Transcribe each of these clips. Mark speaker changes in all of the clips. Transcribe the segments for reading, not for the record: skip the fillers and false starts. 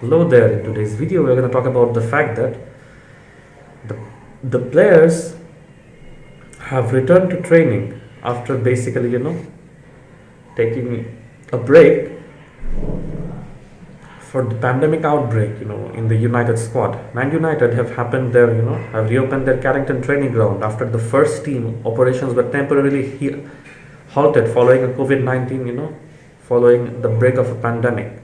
Speaker 1: Hello there. In today's video, we're going to talk about the fact that the, the players have returned to training after basically, taking a break for the pandemic outbreak, in the United squad. Man United have happened there, have reopened their Carrington training ground after the first team operations were temporarily halted following a COVID-19, following the break of a pandemic.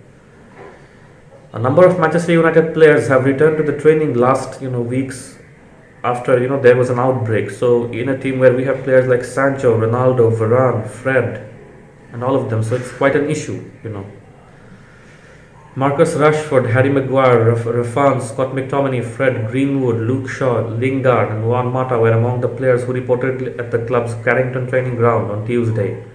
Speaker 1: A number of Manchester United players have returned to the training last weeks after there was an outbreak. So in a team where we have players like Sancho, Ronaldo, Varane, Fred, and all of them, so it's quite an issue. Marcus Rashford, Harry Maguire, Rafinha, Scott McTominay, Fred, Greenwood, Luke Shaw, Lingard, and Juan Mata were among the players who reported at the club's Carrington training ground on Tuesday.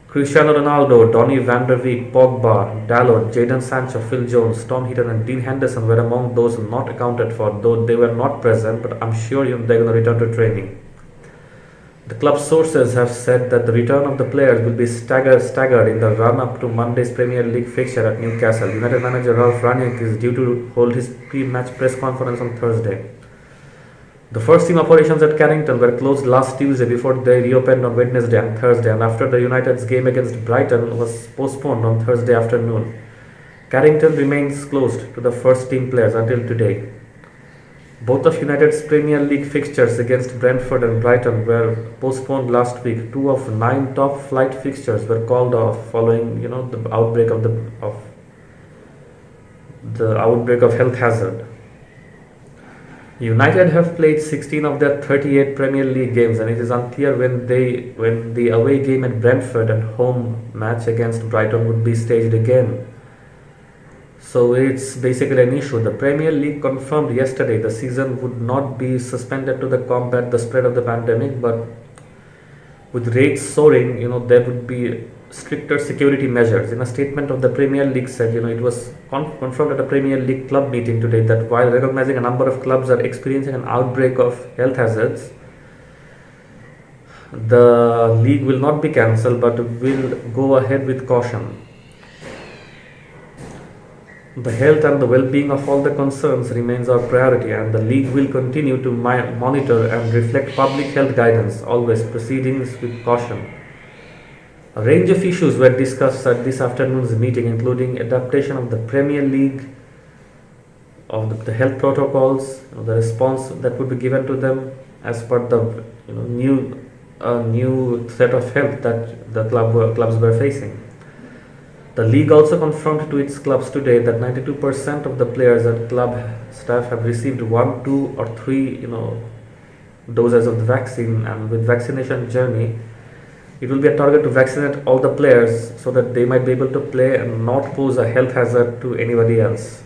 Speaker 1: Cristiano Ronaldo, Donny van der Beek, Pogba, Dalot, Jadon Sancho, Phil Jones, Tom Heaton and Dean Henderson were among those not accounted for, though they were not present, but I'm sure they're going to return to training. The club sources have said that the return of the players will be staggered in the run-up to Monday's Premier League fixture at Newcastle. United manager Ralf Rangnick is due to hold his pre-match press conference on Thursday. The first team operations at Carrington were closed last Tuesday before they reopened on Wednesday and Thursday, and after the United's game against Brighton was postponed on Thursday afternoon. Carrington remains closed to the first team players until today. Both of United's Premier League fixtures against Brentford and Brighton were postponed last week. 2 of 9 top flight fixtures were called off following the outbreak of the outbreak of health hazard. United have played 16 of their 38 Premier League games, and it is unclear when the away game at Brentford and home match against Brighton would be staged again. So it's basically an issue. The Premier League confirmed yesterday the season would not be suspended to combat the spread of the pandemic, but with rates soaring, there would be stricter security measures. In a statement of the Premier League said, it was confirmed at a Premier League club meeting today that while recognizing a number of clubs are experiencing an outbreak of health hazards, the league will not be cancelled but will go ahead with caution. The health and the well-being of all the concerns remains our priority, and the league will continue to monitor and reflect public health guidance, always proceedings with caution. A range of issues were discussed at this afternoon's meeting, including adaptation of the Premier League, of the health protocols, the response that would be given to them as per the new threat of health that the clubs were facing. The league also confirmed to its clubs today that 92% of the players and club staff have received 1, 2, or 3 doses of the vaccine, and with vaccination journey, it will be a target to vaccinate all the players so that they might be able to play and not pose a health hazard to anybody else.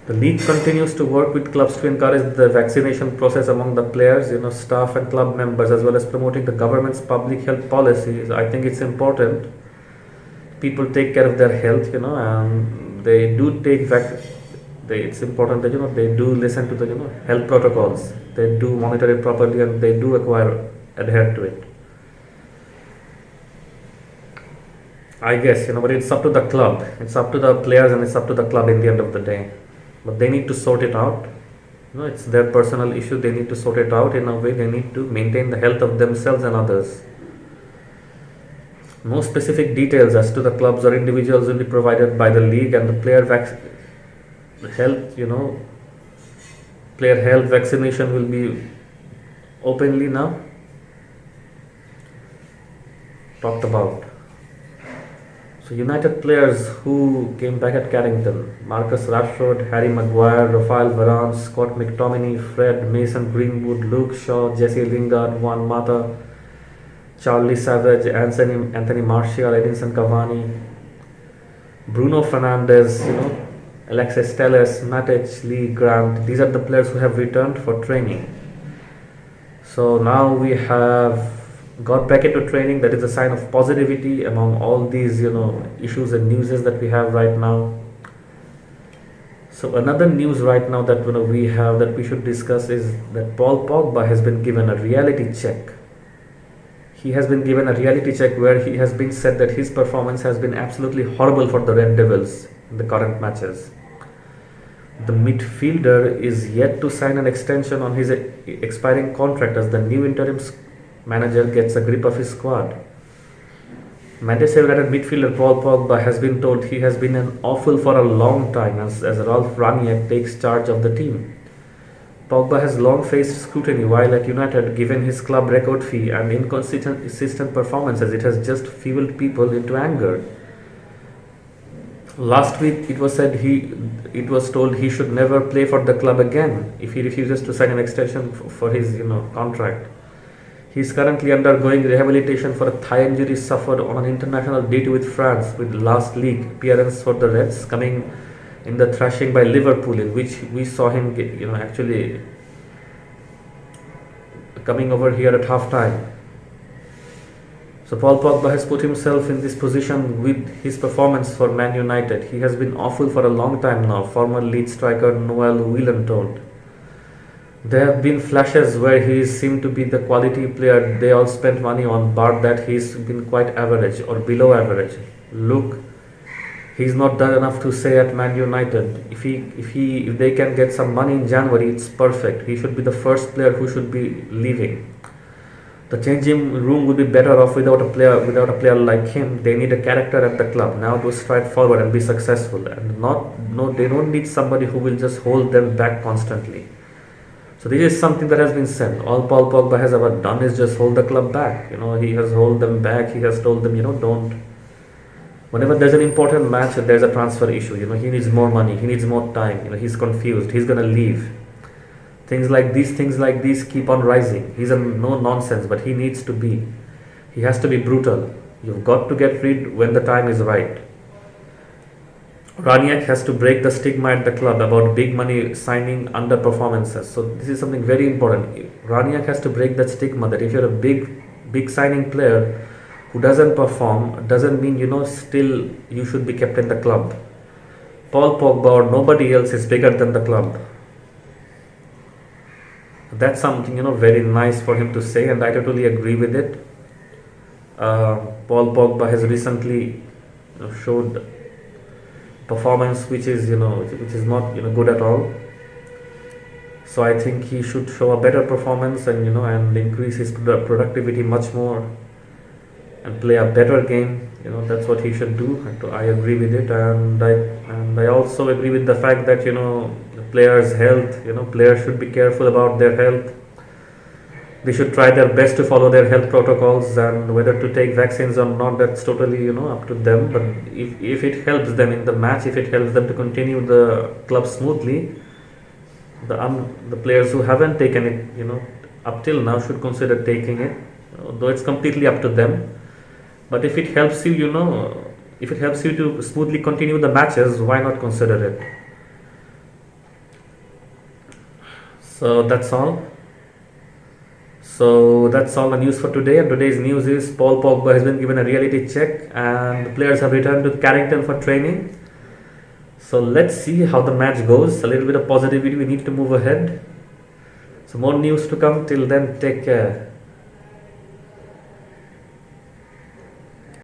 Speaker 1: The league continues to work with clubs to encourage the vaccination process among the players, staff and club members, as well as promoting the government's public health policies. I think it's important people take care of their health, and they do take it's important that they do listen to the health protocols. They do monitor it properly, and they do adhere to it. I guess but it's up to the club, it's up to the players, and it's up to the club in the end of the day. But they need to sort it out. It's their personal issue. They need to sort it out in a way. They need to maintain the health of themselves and others. No specific details as to the clubs or individuals will be provided by the league, and the player health vaccination will be openly now talked about. So United players who came back at Carrington: Marcus Rashford, Harry Maguire, Rafael Varane, Scott McTominay, Fred, Mason Greenwood, Luke Shaw, Jesse Lingard, Juan Mata, Charlie Savage, Anthony Martial, Edinson Cavani, Bruno Fernandes, Alexis Telles, Matic, Lee Grant. These are the players who have returned for training. So now we have got back into training. That is a sign of positivity among all these issues and newses that we have right now. So another news right now that we have that we should discuss is that Paul Pogba has been given a reality check. he has been given a reality check where he has been said that his performance has been absolutely horrible for the Red Devils in the current matches. The midfielder is yet to sign an extension on his expiring contract as the new interim manager gets a grip of his squad. Manchester United midfielder Paul Pogba has been told he has been an awful for a long time as Ralf Rangnick takes charge of the team. Pogba has long faced scrutiny while at United, given his club record fee and inconsistent performances, it has just fueled people into anger. Last week, it was told he should never play for the club again if he refuses to sign an extension for his contract. He is currently undergoing rehabilitation for a thigh injury suffered on an international duty with France, with last league appearance for the Reds coming in the thrashing by Liverpool, in which we saw him actually coming over here at half time. So Paul Pogba has put himself in this position with his performance for Man United. He has been awful for a long time now, former lead striker Noel Whelan told. There have been flashes where he seemed to be the quality player they all spent money on, but that he's been quite average or below average. Look, he's not done enough to say at Man United. If they can get some money in January, it's perfect. He should be the first player who should be leaving. The changing room would be better off without a player like him. They need a character at the club now to stride forward and be successful, and they don't need somebody who will just hold them back constantly. So this is something that has been said. All Paul Pogba has ever done is just hold the club back. He has held them back. He has told them, don't. Whenever there's an important match, there's a transfer issue. He needs more money. He needs more time. He's confused. He's gonna leave. Things like these keep on rising. He's a no nonsense, but he needs to be. He has to be brutal. You've got to get rid when the time is right. Raniak has to break the stigma at the club about big money signing underperformances. So this is something very important. Raniak has to break that stigma that if you're a big signing player who doesn't perform, doesn't mean still you should be kept in the club. Paul Pogba or nobody else is bigger than the club. That's something very nice for him to say, and I totally agree with it. Paul Pogba has recently showed performance which is not good at all. So I think he should show a better performance and increase his productivity much more and play a better game. That's what he should do. I agree with it, and I also agree with the fact that the players' health. Players should be careful about their health. They should try their best to follow their health protocols, and whether to take vaccines or not, that's totally up to them. But if it helps them in the match, if it helps them to continue the club smoothly, the players who haven't taken it up till now should consider taking it, though it's completely up to them. But if it helps you if it helps you to smoothly continue the matches, why not consider it? So that's all. So that's all the news for today, and today's news is Paul Pogba has been given a reality check and the players have returned to Carrington for training. So let's see how the match goes. A little bit of positivity, we need to move ahead. So more news to come. Till then, take care.